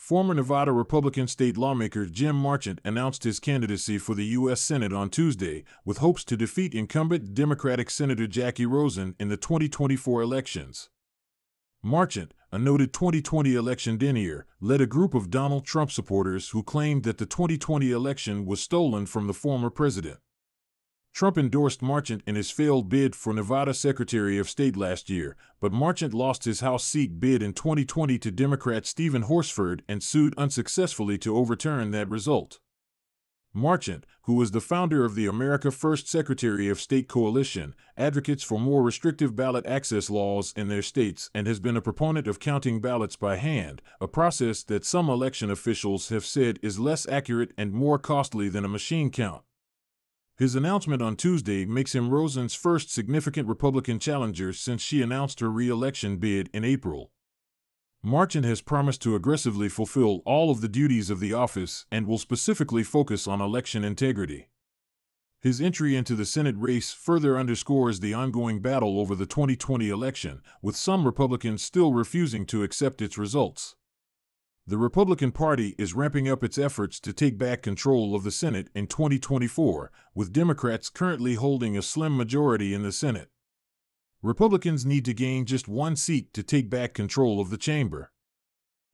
Former Nevada Republican state lawmaker Jim Marchant announced his candidacy for the U.S. Senate on Tuesday, with hopes to defeat incumbent Democratic Senator Jacky Rosen in the 2024 elections. Marchant, a noted 2020 election denier, led a group of Donald Trump supporters who claimed that the 2020 election was stolen from the former president. Trump endorsed Marchant in his failed bid for Nevada Secretary of State last year, but Marchant lost his House seat bid in 2020 to Democrat Steven Horsford and sued unsuccessfully to overturn that result. Marchant, who was the founder of the America First Secretary of State Coalition, advocates for more restrictive ballot access laws in their states and has been a proponent of counting ballots by hand, a process that some election officials have said is less accurate and more costly than a machine count. His announcement on Tuesday makes him Rosen's first significant Republican challenger since she announced her re-election bid in April. Marchant has promised to aggressively fulfill all of the duties of the office and will specifically focus on election integrity. His entry into the Senate race further underscores the ongoing battle over the 2020 election, with some Republicans still refusing to accept its results. The Republican Party is ramping up its efforts to take back control of the Senate in 2024, with Democrats currently holding a slim majority in the Senate. Republicans need to gain just one seat to take back control of the chamber.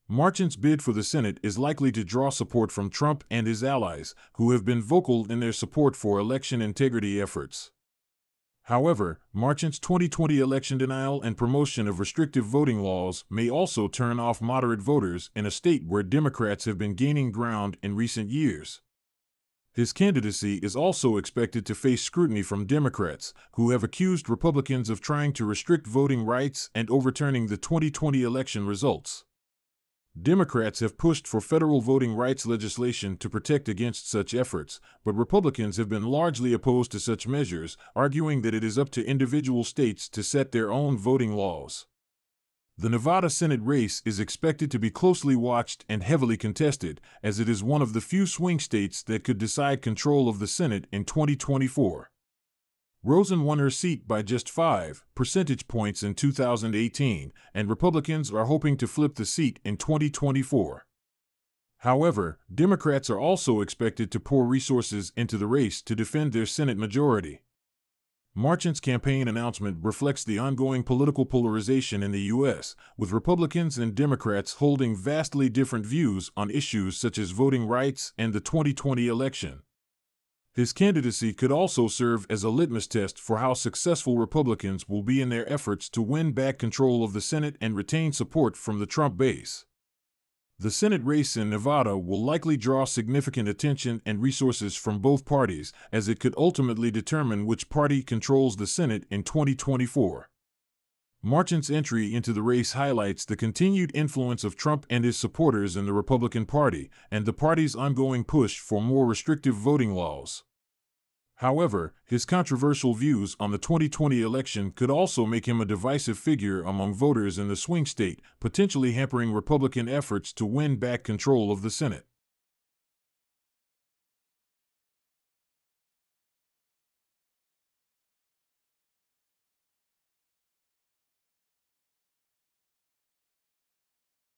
Marchant's bid for the Senate is likely to draw support from Trump and his allies, who have been vocal in their support for election integrity efforts. However, Marchant's 2020 election denial and promotion of restrictive voting laws may also turn off moderate voters in a state where Democrats have been gaining ground in recent years. His candidacy is also expected to face scrutiny from Democrats, who have accused Republicans of trying to restrict voting rights and overturning the 2020 election results. Democrats have pushed for federal voting rights legislation to protect against such efforts, but Republicans have been largely opposed to such measures, arguing that it is up to individual states to set their own voting laws. The Nevada Senate race is expected to be closely watched and heavily contested, as it is one of the few swing states that could decide control of the Senate in 2024. Rosen won her seat by just 5 percentage points in 2018, and Republicans are hoping to flip the seat in 2024. However, Democrats are also expected to pour resources into the race to defend their Senate majority. Marchant's campaign announcement reflects the ongoing political polarization in the U.S., with Republicans and Democrats holding vastly different views on issues such as voting rights and the 2020 election. His candidacy could also serve as a litmus test for how successful Republicans will be in their efforts to win back control of the Senate and retain support from the Trump base. The Senate race in Nevada will likely draw significant attention and resources from both parties, as it could ultimately determine which party controls the Senate in 2024. Marchant's entry into the race highlights the continued influence of Trump and his supporters in the Republican Party, and the party's ongoing push for more restrictive voting laws. However, his controversial views on the 2020 election could also make him a divisive figure among voters in the swing state, potentially hampering Republican efforts to win back control of the Senate.